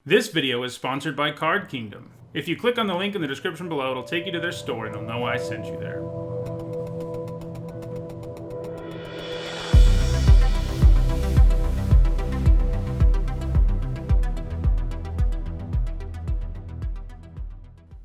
This video is sponsored by Card Kingdom. If you click on the link in the description below, it'll take you to their store and they'll know I sent you there.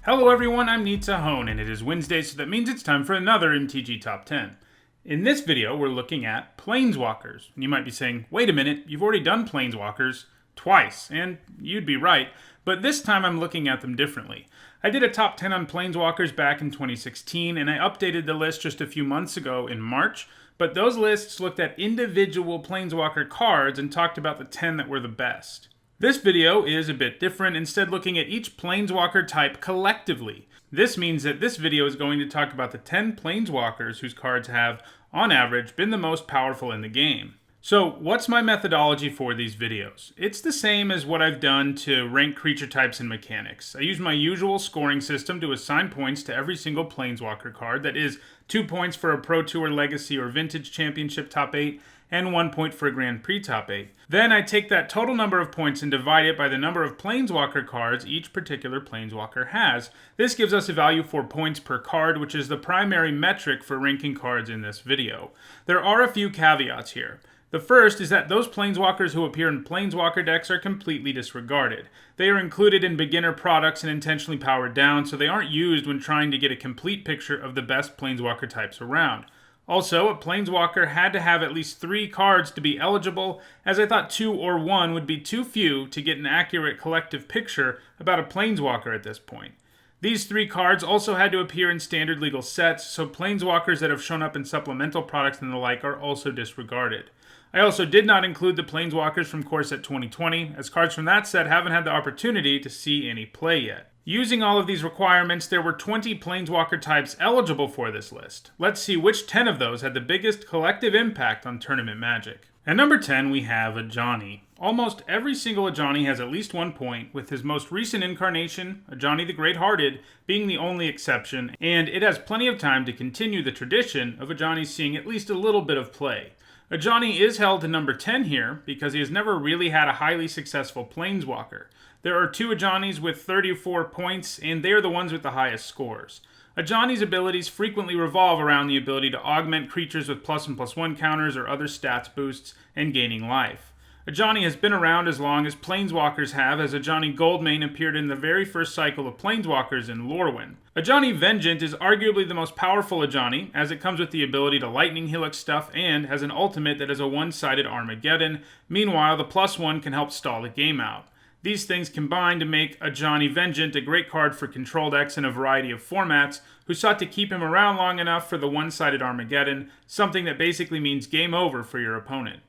Hello everyone, I'm NISSA Hone, and it is Wednesday, so that means it's time for another MTG Top 10. In this video, we're looking at Planeswalkers. And you might be saying, wait a minute, you've already done Planeswalkers twice, and you'd be right, but this time I'm looking at them differently. I did a top 10 on Planeswalkers back in 2016, and I updated the list just a few months ago in March, but those lists looked at individual Planeswalker cards and talked about the 10 that were the best. This video is a bit different, instead looking at each Planeswalker type collectively. This means that this video is going to talk about the 10 Planeswalkers whose cards have, on average, been the most powerful in the game. So, what's my methodology for these videos? It's the same as what I've done to rank creature types and mechanics. I use my usual scoring system to assign points to every single Planeswalker card. That is, 2 points for a Pro Tour Legacy or Vintage Championship Top 8, and 1 point for a Grand Prix Top 8. Then I take that total number of points and divide it by the number of Planeswalker cards each particular Planeswalker has. This gives us a value for points per card, which is the primary metric for ranking cards in this video. There are a few caveats here. The first is that those Planeswalkers who appear in Planeswalker decks are completely disregarded. They are included in beginner products and intentionally powered down, so they aren't used when trying to get a complete picture of the best Planeswalker types around. Also, a Planeswalker had to have at least 3 cards to be eligible, as I thought 2 or 1 would be too few to get an accurate collective picture about a Planeswalker at this point. These 3 cards also had to appear in standard legal sets, so Planeswalkers that have shown up in supplemental products and the like are also disregarded. I also did not include the Planeswalkers from Core Set 2020, as cards from that set haven't had the opportunity to see any play yet. Using all of these requirements, there were 20 Planeswalker types eligible for this list. Let's see which 10 of those had the biggest collective impact on tournament magic. At number 10, we have Ajani. Almost every single Ajani has at least 1 point, with his most recent incarnation, Ajani the Great-Hearted, being the only exception, and it has plenty of time to continue the tradition of Ajani seeing at least a little bit of play. Ajani is held to number 10 here because he has never really had a highly successful Planeswalker. There are 2 Ajanis with 34 points, and they are the ones with the highest scores. Ajani's abilities frequently revolve around the ability to augment creatures with plus and plus 1 counters or other stats boosts and gaining life. Ajani has been around as long as Planeswalkers have, as Ajani Goldmane appeared in the very first cycle of Planeswalkers in Lorwyn. Ajani Vengeant is arguably the most powerful Ajani, as it comes with the ability to Lightning Helix stuff and has an ultimate that is a one-sided Armageddon. Meanwhile, the +1 can help stall the game out. These things combine to make Ajani Vengeant a great card for control decks in a variety of formats, who sought to keep him around long enough for the one-sided Armageddon, something that basically means game over for your opponent.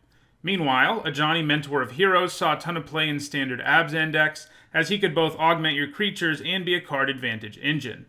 Meanwhile, Ajani Mentor of Heroes saw a ton of play in standard Abzan decks, as he could both augment your creatures and be a card advantage engine.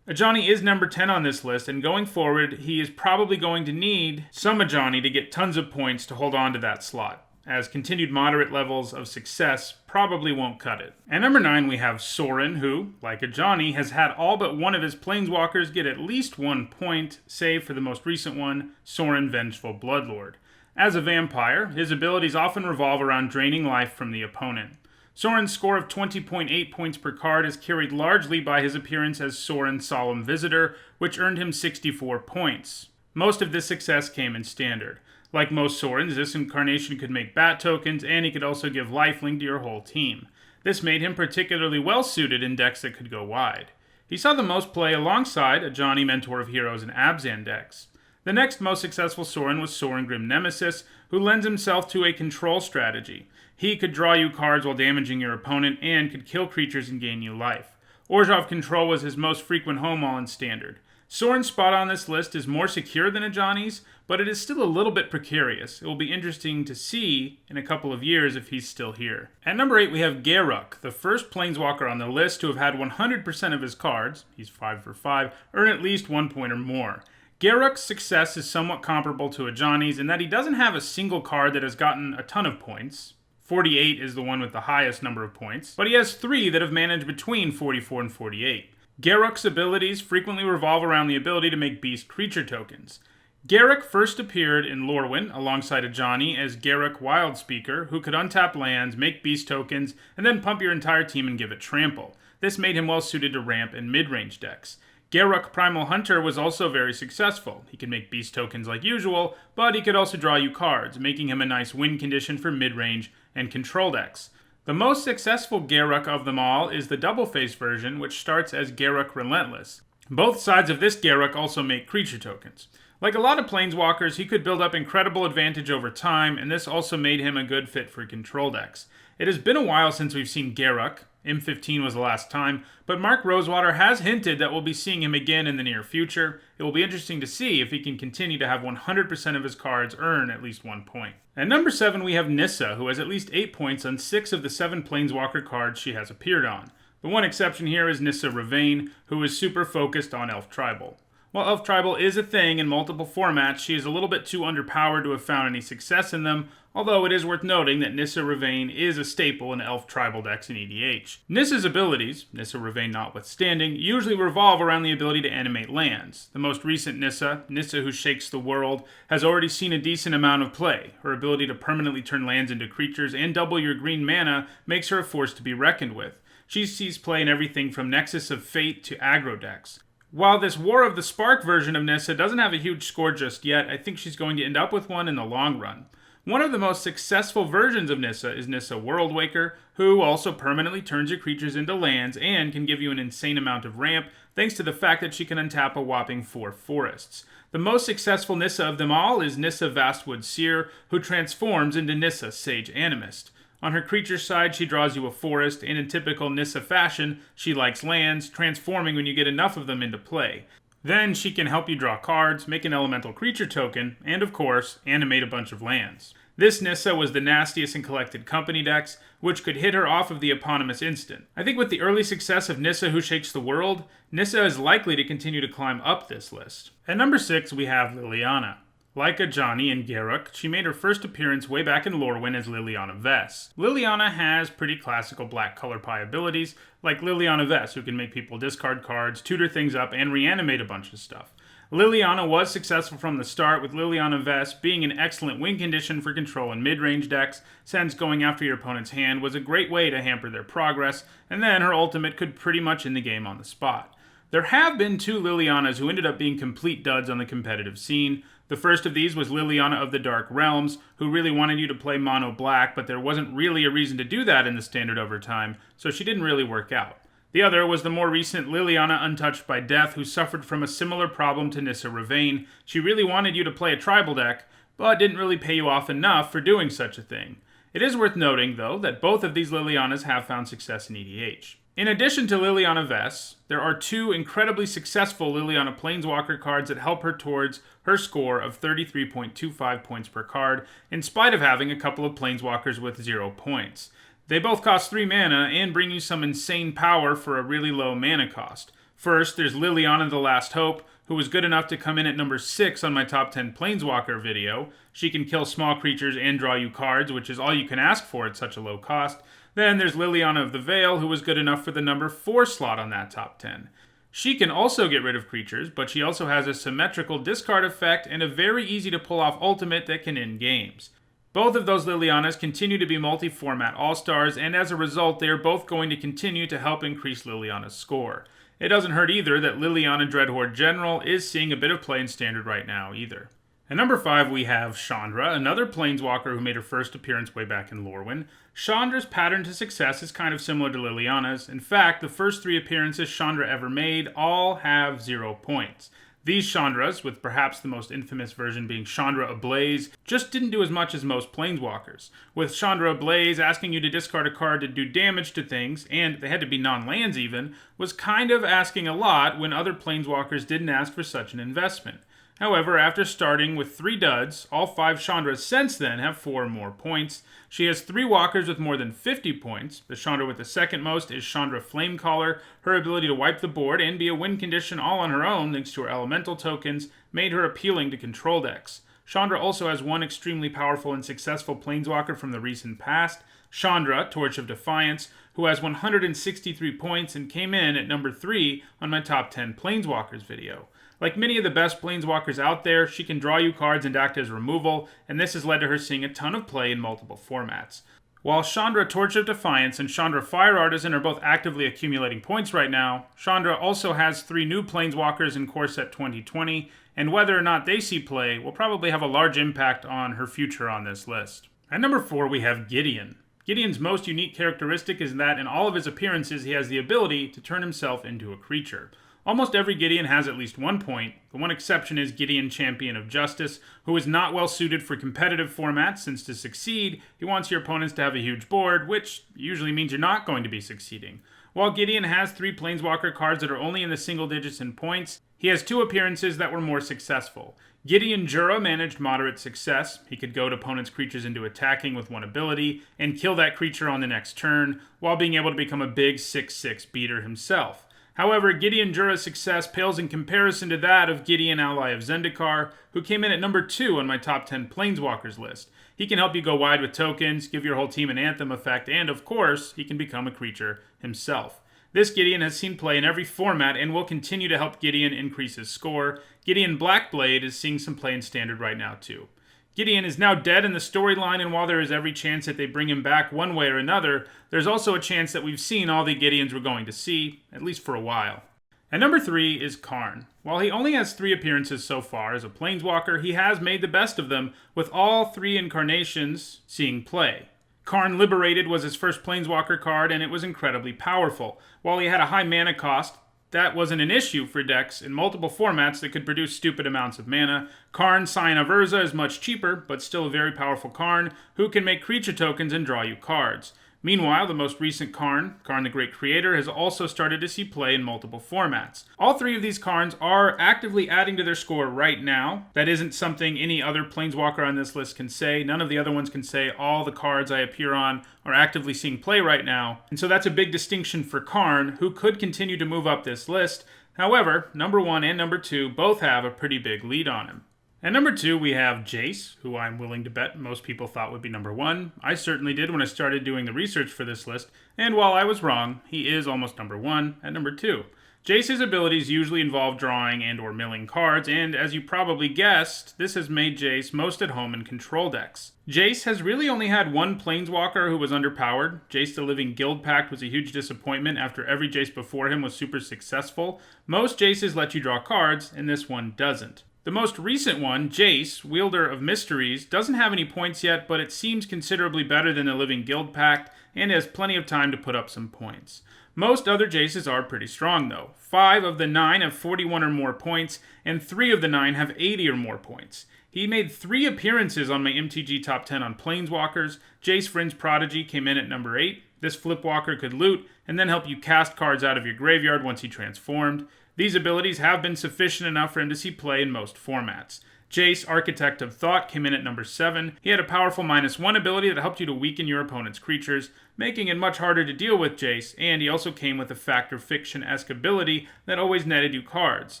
Ajani is number 10 on this list, and going forward, he is probably going to need some Ajani to get tons of points to hold on to that slot, as continued moderate levels of success probably won't cut it. At number 9, we have Sorin, who, like Ajani, has had all but one of his Planeswalkers get at least 1 point, save for the most recent one, Sorin Vengeful Bloodlord. As a vampire, his abilities often revolve around draining life from the opponent. Sorin's score of 20.8 points per card is carried largely by his appearance as Sorin Solemn Visitor, which earned him 64 points. Most of this success came in standard. Like most Sorins, this incarnation could make bat tokens, and he could also give lifelink to your whole team. This made him particularly well suited in decks that could go wide. He saw the most play alongside Ajani Mentor of Heroes and Abzan decks. The next most successful Sorin was Sorin Grim Nemesis, who lends himself to a control strategy. He could draw you cards while damaging your opponent and could kill creatures and gain you life. Orzhov Control was his most frequent home all in standard. Sorin's spot on this list is more secure than Ajani's, but it is still a little bit precarious. It will be interesting to see in a couple of years if he's still here. At number 8, we have Garruk, the first Planeswalker on the list to have had 100% of his cards, he's 5 for 5, earn at least 1 point or more. Garruk's success is somewhat comparable to Ajani's in that he doesn't have a single card that has gotten a ton of points. 48 is the one with the highest number of points, but he has 3 that have managed between 44 and 48. Garruk's abilities frequently revolve around the ability to make beast creature tokens. Garruk first appeared in Lorwyn alongside Ajani as Garruk Wildspeaker, who could untap lands, make beast tokens, and then pump your entire team and give it trample. This made him well suited to ramp and mid-range decks. Garruk Primal Hunter was also very successful. He could make beast tokens like usual, but he could also draw you cards, making him a nice win condition for mid-range and control decks. The most successful Garruk of them all is the double-face version, which starts as Garruk Relentless. Both sides of this Garruk also make creature tokens. Like a lot of Planeswalkers, he could build up incredible advantage over time, and this also made him a good fit for control decks. It has been a while since we've seen Garruk. M15 was the last time, but Mark Rosewater has hinted that we'll be seeing him again in the near future. It will be interesting to see if he can continue to have 100% of his cards earn at least 1 point. At number 7, we have NISSA, who has at least 8 points on 6 of the 7 Planeswalker cards she has appeared on. The one exception here is NISSA Ravain, who is super focused on Elf Tribal. While Elf Tribal is a thing in multiple formats, she is a little bit too underpowered to have found any success in them, although it is worth noting that NISSA Ravain is a staple in Elf Tribal decks in EDH. NISSA's abilities, NISSA Ravain notwithstanding, usually revolve around the ability to animate lands. The most recent NISSA Who Shakes the World, has already seen a decent amount of play. Her ability to permanently turn lands into creatures and double your green mana makes her a force to be reckoned with. She sees play in everything from Nexus of Fate to aggro decks. While this War of the Spark version of NISSA doesn't have a huge score just yet, I think she's going to end up with one in the long run. One of the most successful versions of NISSA is NISSA Worldwaker, who also permanently turns your creatures into lands and can give you an insane amount of ramp, thanks to the fact that she can untap a whopping 4 forests. The most successful NISSA of them all is NISSA Vastwood Seer, who transforms into NISSA Sage Animist. On her creature side, she draws you a forest, and in typical NISSA fashion, she likes lands, transforming when you get enough of them into play. Then she can help you draw cards, make an elemental creature token, and of course, animate a bunch of lands. This NISSA was the nastiest in collected company decks, which could hit her off of the eponymous instant. I think with the early success of NISSA Who Shakes the World, NISSA is likely to continue to climb up this list. At number 6, we have LILIANA. Like Ajani and Garruk, she made her first appearance way back in Lorwyn as LILIANA Vess. LILIANA has pretty classical black color pie abilities, like LILIANA Vess, who can make people discard cards, tutor things up, and reanimate a bunch of stuff. LILIANA was successful from the start, with LILIANA Vess being an excellent win condition for control in mid-range decks, since going after your opponent's hand was a great way to hamper their progress, and then her ultimate could pretty much end the game on the spot. There have been 2 LILIANAs who ended up being complete duds on the competitive scene. The first of these was LILIANA of the Dark Realms, who really wanted you to play mono black, but there wasn't really a reason to do that in the standard over time, so she didn't really work out. The other was the more recent LILIANA Untouched by Death, who suffered from a similar problem to NISSA Ravain. She really wanted you to play a tribal deck, but didn't really pay you off enough for doing such a thing. It is worth noting, though, that both of these LILIANAs have found success in EDH. In addition to LILIANA Vess, there are 2 incredibly successful LILIANA Planeswalker cards that help her towards her score of 33.25 points per card, in spite of having a couple of Planeswalkers with 0 points. They both cost 3 mana and bring you some insane power for a really low mana cost. First, there's LILIANA the Last Hope, who was good enough to come in at number 6 on my top 10 Planeswalker video. She can kill small creatures and draw you cards, which is all you can ask for at such a low cost. Then there's LILIANA of the Veil, who was good enough for the number 4 slot on that top 10. She can also get rid of creatures, but she also has a symmetrical discard effect and a very easy to pull off ultimate that can end games. Both of those LILIANAs continue to be multi-format all-stars, and as a result, they are both going to continue to help increase LILIANA's score. It doesn't hurt either that LILIANA Dreadhorde General is seeing a bit of play in Standard right now either. At number 5, we have CHANDRA, another Planeswalker who made her first appearance way back in Lorwyn. CHANDRA's pattern to success is kind of similar to LILIANA's. In fact, the first 3 appearances CHANDRA ever made all have 0 points. These CHANDRAs, with perhaps the most infamous version being CHANDRA Ablaze, just didn't do as much as most Planeswalkers. With CHANDRA Ablaze asking you to discard a card to do damage to things, and they had to be non-lands even, was kind of asking a lot when other Planeswalkers didn't ask for such an investment. However, after starting with 3 duds, all 5 CHANDRAs since then have 4 or more points. She has 3 walkers with more than 50 points. The CHANDRA with the second most is CHANDRA Flamecaller. Her ability to wipe the board and be a win condition all on her own thanks to her elemental tokens made her appealing to control decks. CHANDRA also has one extremely powerful and successful Planeswalker from the recent past, CHANDRA, Torch of Defiance, who has 163 points and came in at number 3 on my top 10 Planeswalkers video. Like many of the best Planeswalkers out there, she can draw you cards and act as removal, and this has led to her seeing a ton of play in multiple formats. While CHANDRA Torch of Defiance and CHANDRA Fire Artisan are both actively accumulating points right now, CHANDRA also has 3 new Planeswalkers in Core Set 2020, and whether or not they see play will probably have a large impact on her future on this list. At number 4 we have Gideon. Gideon's most unique characteristic is that in all of his appearances he has the ability to turn himself into a creature. Almost every Gideon has at least 1 point. The one exception is Gideon Champion of Justice, who is not well suited for competitive formats since to succeed, he wants your opponents to have a huge board, which usually means you're not going to be succeeding. While Gideon has 3 Planeswalker cards that are only in the single digits in points, he has 2 appearances that were more successful. Gideon Jura managed moderate success. He could goad opponents' creatures into attacking with 1 ability and kill that creature on the next turn, while being able to become a big 6/6 beater himself. However, Gideon Jura's success pales in comparison to that of Gideon Ally of Zendikar, who came in at number 2 on my top 10 Planeswalkers list. He can help you go wide with tokens, give your whole team an Anthem effect, and of course, he can become a creature himself. This Gideon has seen play in every format and will continue to help Gideon increase his score. Gideon Blackblade is seeing some play in Standard right now too. Gideon is now dead in the storyline, and while there is every chance that they bring him back one way or another, there's also a chance that we've seen all the Gideons we're going to see, at least for a while. At number 3 is Karn. While he only has 3 appearances so far as a Planeswalker, he has made the best of them, with all 3 incarnations seeing play. Karn Liberated was his first Planeswalker card, and it was incredibly powerful. While he had a high mana cost, that wasn't an issue for decks in multiple formats that could produce stupid amounts of mana. Karn Scion of Urza is much cheaper, but still a very powerful Karn, who can make creature tokens and draw you cards. Meanwhile, the most recent Karn the Great Creator, has also started to see play in multiple formats. All 3 of these Karns are actively adding to their score right now. That isn't something any other Planeswalker on this list can say. None of the other ones can say all the cards I appear on are actively seeing play right now. And so that's a big distinction for Karn, who could continue to move up this list. However, number 1 and number 2 both have a pretty big lead on him. At number 2, we have Jace, who I'm willing to bet most people thought would be number 1. I certainly did when I started doing the research for this list, and while I was wrong, he is almost number 1 at number 2. Jace's abilities usually involve drawing and or milling cards, and as you probably guessed, this has made Jace most at home in control decks. Jace has really only had 1 Planeswalker who was underpowered. Jace the Living Guild Pact was a huge disappointment after every Jace before him was super successful. Most Jaces let you draw cards, and this one doesn't. The most recent one, Jace, Wielder of Mysteries, doesn't have any points yet, but it seems considerably better than the Living Guild Pact, and has plenty of time to put up some points. Most other Jaces are pretty strong, though. 5 of the 9 have 41 or more points, and 3 of the 9 have 80 or more points. He made 3 appearances on my MTG Top 10 on Planeswalkers. Jace Fringe Prodigy came in at number 8. This Flipwalker could loot, and then help you cast cards out of your graveyard once he transformed. These abilities have been sufficient enough for him to see play in most formats. Jace, Architect of Thought, came in at number 7. He had a powerful -1 ability that helped you to weaken your opponent's creatures, making it much harder to deal with Jace, and he also came with a Fact or Fiction-esque ability that always netted you cards.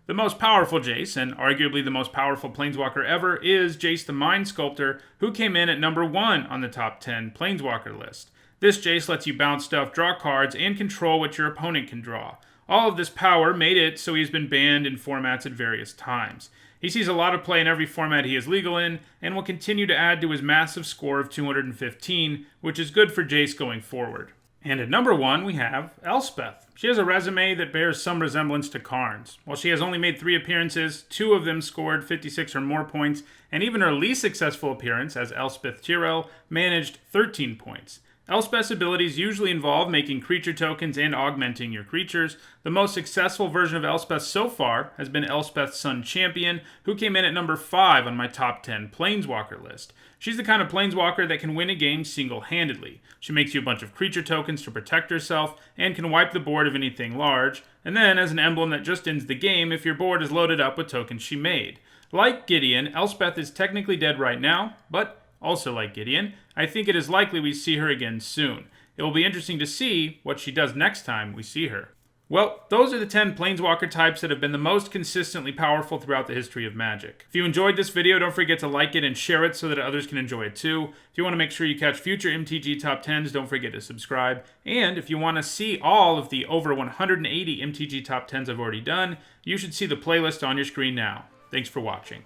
The most powerful Jace, and arguably the most powerful Planeswalker ever, is Jace the Mind Sculptor, who came in at number 1 on the top 10 Planeswalker list. This Jace lets you bounce stuff, draw cards, and control what your opponent can draw. All of this power made it so he's been banned in formats at various times. He sees a lot of play in every format he is legal in, and will continue to add to his massive score of 215, which is good for Jace going forward. And at number 1, we have Elspeth. She has a resume that bears some resemblance to Karn's. While she has only made 3 appearances, 2 of them scored 56 or more points, and even her least successful appearance as Elspeth Tyrell managed 13 points. Elspeth's abilities usually involve making creature tokens and augmenting your creatures. The most successful version of Elspeth so far has been Elspeth Sun Champion, who came in at number 5 on my top 10 Planeswalker list. She's the kind of Planeswalker that can win a game single-handedly. She makes you a bunch of creature tokens to protect herself, and can wipe the board of anything large, and then as an emblem that just ends the game if your board is loaded up with tokens she made. Like Gideon, Elspeth is technically dead right now, but also like Gideon, I think it is likely we see her again soon. It will be interesting to see what she does next time we see her. Well, those are the 10 Planeswalker types that have been the most consistently powerful throughout the history of Magic. If you enjoyed this video, don't forget to like it and share it so that others can enjoy it too. If you want to make sure you catch future MTG Top 10s, don't forget to subscribe. And if you want to see all of the over 180 MTG Top 10s I've already done, you should see the playlist on your screen now. Thanks for watching.